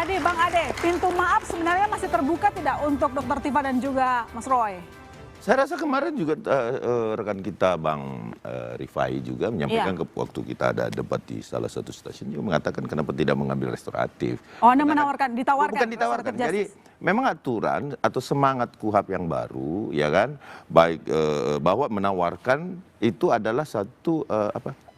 Jadi Bang Ade, pintu maaf sebenarnya masih terbuka tidak untuk Dr. Tifa dan juga Mas Roy? Saya rasa kemarin juga rekan kita Bang Rifai juga menyampaikan waktu kita ada debat di salah satu stasiun juga mengatakan kenapa tidak mengambil restoratif. Oh, Anda ditawarkan? Bukan ditawarkan. Jadi memang aturan atau semangat KUHP yang baru, ya kan, baik bahwa menawarkan itu adalah satu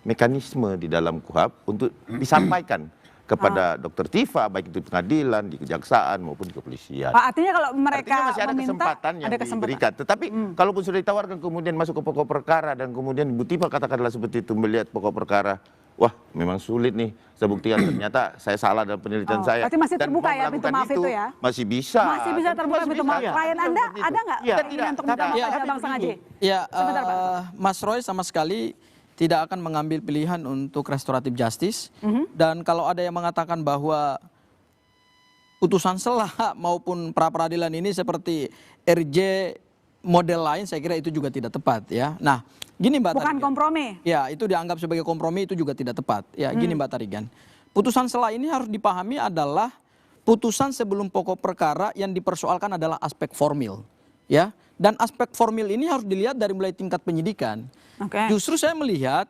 mekanisme di dalam KUHP untuk disampaikan kepada Dr. Tifa, baik itu pengadilan, di kejaksaan maupun di kepolisian. Artinya kalau mereka masih ada kesempatan yang diberikan. Tetapi kalaupun sudah ditawarkan kemudian masuk ke pokok perkara dan kemudian Bu Tifa katakanlah seperti itu melihat pokok perkara, wah memang sulit nih saya buktikan ternyata saya salah dalam penelitian saya. Berarti masih terbuka ya pintu maaf itu ya? Masih bisa. Masih bisa terbuka pintu maaf. Klien Anda ada nggak keinginan untuk minta maaf pada Bang Sengaja? Ya, Mas Roy sama sekali tidak akan mengambil pilihan untuk restoratif justice. Dan kalau ada yang mengatakan bahwa putusan sela maupun pra peradilan ini seperti RJ model lain, saya kira itu juga tidak tepat ya. Nah, gini Mbak Tarigan. Bukan kompromi. Ya, itu dianggap sebagai kompromi, itu juga tidak tepat. Ya, gini Mbak Tarigan. Putusan sela ini harus dipahami adalah putusan sebelum pokok perkara yang dipersoalkan adalah aspek formil. Ya, dan aspek formil ini harus dilihat dari mulai tingkat penyidikan. Justru saya melihat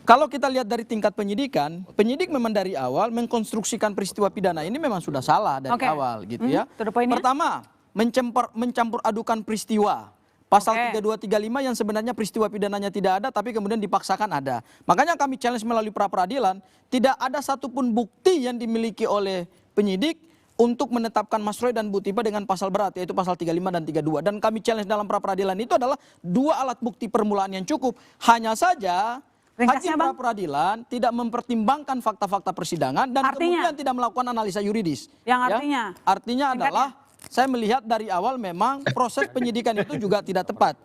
kalau kita lihat dari tingkat penyidikan, penyidik memang dari awal mengkonstruksikan peristiwa pidana ini memang sudah salah dari awal gitu ya. Pertama, mencampur adukan peristiwa. Pasal 3235 yang sebenarnya peristiwa pidananya tidak ada tapi kemudian dipaksakan ada. Makanya kami challenge melalui pra peradilan, tidak ada satupun bukti yang dimiliki oleh penyidik untuk menetapkan Mas Roy dan Bu Tifa dengan pasal berat, yaitu pasal 35 dan 32. Dan kami challenge dalam pra peradilan itu adalah dua alat bukti permulaan yang cukup. Hanya saja hakim pra peradilan tidak mempertimbangkan fakta-fakta persidangan dan kemudian tidak melakukan analisa yuridis. Yang artinya? Ya? Artinya adalah saya melihat dari awal memang proses penyidikan itu juga tidak tepat.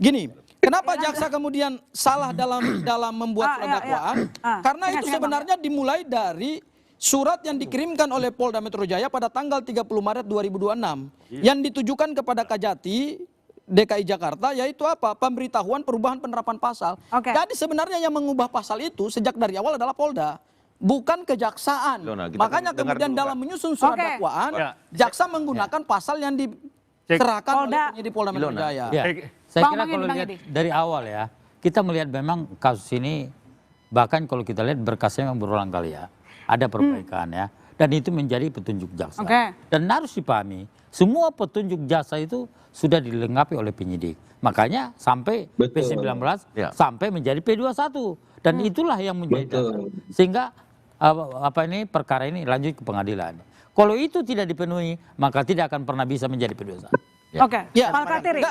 Gini, kenapa jaksa kemudian salah dalam membuat surat dakwaan? Karena itu sebenarnya dimulai dari surat yang dikirimkan oleh Polda Metro Jaya pada tanggal 30 Maret 2026 yang ditujukan kepada Kajati DKI Jakarta, yaitu apa? Pemberitahuan perubahan penerapan pasal. Jadi sebenarnya yang mengubah pasal itu sejak dari awal adalah Polda, bukan kejaksaan. Makanya kemudian dalam menyusun surat dakwaan, jaksa menggunakan pasal yang diserahkan oleh penyidik Polda Metro Jaya. Saya kira kalau lihat dari awal ya, kita melihat memang kasus ini, bahkan kalau kita lihat berkasnya memang berulang kali ya. Ada perbaikan ya, dan itu menjadi petunjuk jaksa. Dan harus dipahami, semua petunjuk jaksa itu sudah dilengkapi oleh penyidik. Makanya sampai P19 sampai menjadi P21. Dan itulah yang menjadi dasar. Sehingga perkara ini lanjut ke pengadilan. Kalau itu tidak dipenuhi, maka tidak akan pernah bisa menjadi P21. Pak Katiri.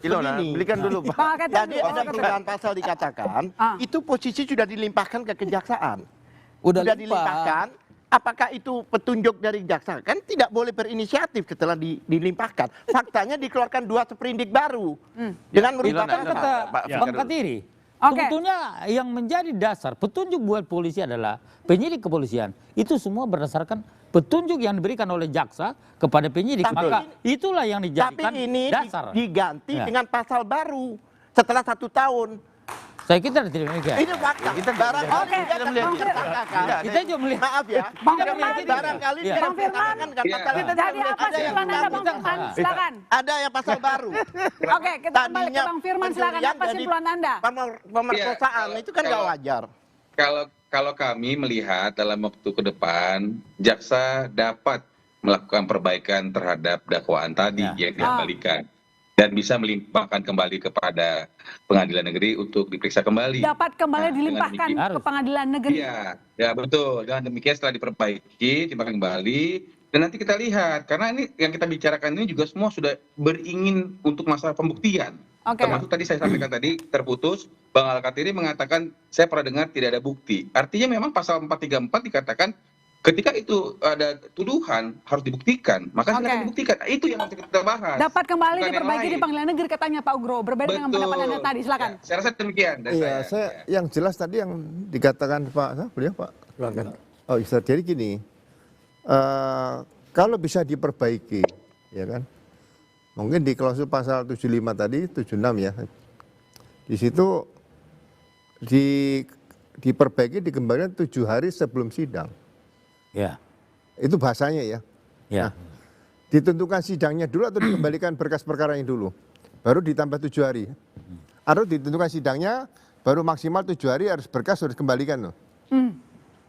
Ilona, belikan dulu Pak. Jadi ada perubahan pasal dikatakan, itu posisi sudah dilimpahkan ke kejaksaan. Sudah dilimpahkan, apakah itu petunjuk dari jaksa? Kan tidak boleh berinisiatif setelah dilimpahkan. Faktanya dikeluarkan 2 sprindik baru. Dengan merupakan kata Bang Katiri. Sebetulnya yang menjadi dasar petunjuk buat polisi adalah penyidik kepolisian. Itu semua berdasarkan petunjuk yang diberikan oleh jaksa kepada penyidik. Maka itulah yang dijadikan dasar. Tapi ini diganti dengan pasal baru setelah 1 tahun. Saya kira tidak demikian. Itu fakta. Kita barangkali kita juga melihat. Maaf ya. Barangkali Bang Firman. Jadi apa sih plan Anda Bang Firman? Silakan. Ada yang pasal baru. Oke, kita kembali ke Bang Firman, silakan. Apa sih plan Anda? Pemerkosaan itu kan nggak wajar. Kalau kami melihat dalam waktu ke depan, jaksa dapat melakukan perbaikan terhadap dakwaan tadi yang dikembalikan. Dan bisa melimpahkan kembali kepada pengadilan negeri untuk diperiksa kembali. Dapat kembali dilimpahkan ke pengadilan negeri. Ya betul. Dengan demikian setelah diperbaiki, dilimpahkan kembali. Dan nanti kita lihat, karena ini yang kita bicarakan ini juga semua sudah beringin untuk masalah pembuktian. Termasuk tadi saya sampaikan tadi terputus, Bang Al-Katiri mengatakan saya pernah dengar tidak ada bukti. Artinya memang pasal 434 dikatakan ketika itu ada tuduhan harus dibuktikan, maka silakan dibuktikan. Itu yang nanti kita bahas. Dapat kembali diperbaiki di pengadilan negeri katanya Pak Ugro. Berbeda dengan pendapat Anda tadi, silakan. Saya rasa demikian. Yang jelas tadi yang dikatakan Pak, beliau Pak. Oh, jadi gini, kalau bisa diperbaiki, ya kan? Mungkin di klausul pasal 75 tadi, 76 ya. Di situ diperbaiki dikembalikan 7 hari sebelum sidang. Ya. Itu bahasanya ya. Ya. Nah, ditentukan sidangnya dulu atau dikembalikan berkas perkaranya dulu, baru ditambah 7 hari. Atau ditentukan sidangnya, baru maksimal 7 hari harus berkas harus dikembalikan loh.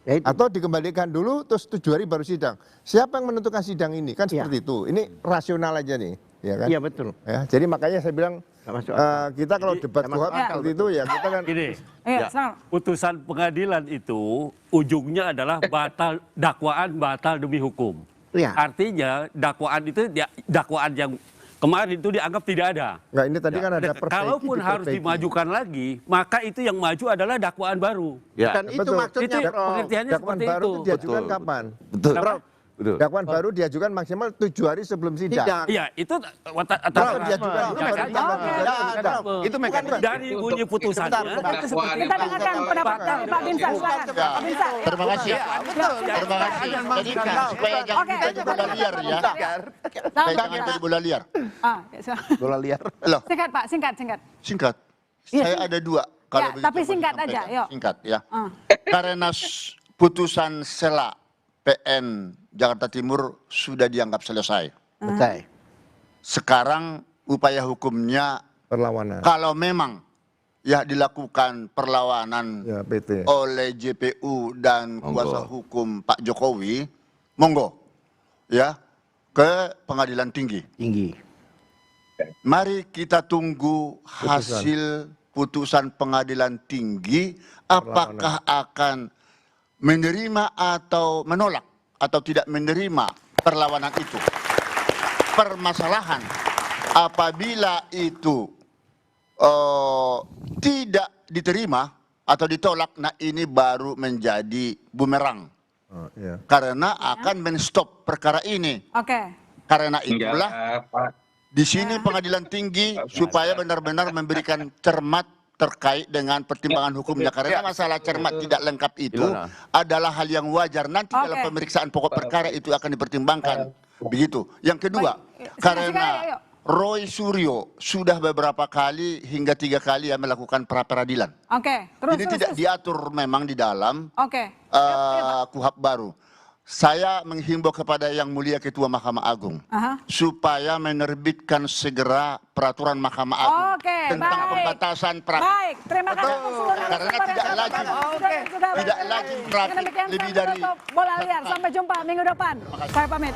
Ya itu. Atau dikembalikan dulu terus 7 hari baru sidang. Siapa yang menentukan sidang ini? Kan seperti itu. Ini rasional aja nih, ya kan? Iya betul. Ya, jadi makanya saya bilang kita kalau debat KUHAP seperti itu ya kita kan Gini, Iya, Senang. putusan pengadilan itu ujungnya adalah dakwaan batal demi hukum. Iya. Artinya dakwaan itu dakwaan yang kemarin itu dianggap tidak ada. nggak ini tadi kan ada Kalaupun harus dimajukan lagi, maka itu yang maju adalah dakwaan baru. Ya. Dan itu betul. maksudnya, Itu Prof. pengertiannya dakwaan seperti baru itu. itu diajukan Betul. kapan? Betul. Prof, Betul. Dakwaan baru diajukan maksimal 7 hari sebelum sidang. sidang. Iya, itu Kalau diajukan itu baru ditambah 7 hari sidang. Itu mekanisme. dari bunyi putusannya. Kita dengarkan pendapat dari Pak Binsar. Silakan. Pak Binsar. Terima kasih. Terima kasih. Jadi supaya jangan Oke. menjadi bola liar ya. Supaya jangan menjadi bola liar. Ya, silakan. Bola liar. Loh, Singkat Pak, singkat. singkat. Iya, Saya ada 2. Kalau begitu tapi mau singkat disampaikan. aja, yuk. Singkat ya. Ah. Karena putusan sela PN Jakarta Timur sudah dianggap selesai. Betul. Sekarang upaya hukumnya Perlawanan. kalau memang ya dilakukan perlawanan Ya, PT. oleh JPU dan Monggo. kuasa hukum Pak Jokowi, monggo ya ke pengadilan tinggi. Tinggi. Mari kita tunggu hasil putusan pengadilan tinggi, apakah akan menerima atau menolak atau tidak menerima perlawanan itu. Permasalahan apabila itu tidak diterima atau ditolak, nah ini baru menjadi bumerang. Oh, iya. Karena akan men-stop perkara ini. Oke. Karena Enggak, itulah Pak. di sini pengadilan tinggi supaya benar-benar memberikan cermat terkait dengan pertimbangan hukumnya. Karena masalah cermat tidak lengkap itu Ilona. adalah hal yang wajar. Nanti dalam Oke. pemeriksaan pokok perkara itu akan dipertimbangkan. Begitu. Yang kedua, Baik. karena Ayo. Roy Suryo sudah beberapa kali hingga 3 kali ya melakukan pra-peradilan. Oke. Terus. Ini terus, tidak terus. diatur memang di dalam Oke. KUHAP baru. Saya menghimbau kepada Yang Mulia Ketua Mahkamah Agung Aha. supaya menerbitkan segera peraturan Mahkamah Agung Oke, tentang baik. pembatasan praktik. Baik, terima kasih untuk seluruh Karena narasumber tidak yang lagi- sudah tidak lagi Dengan praktik demikian lebih kami dari tutup bola liar. Sampai jumpa minggu depan. Saya pamit.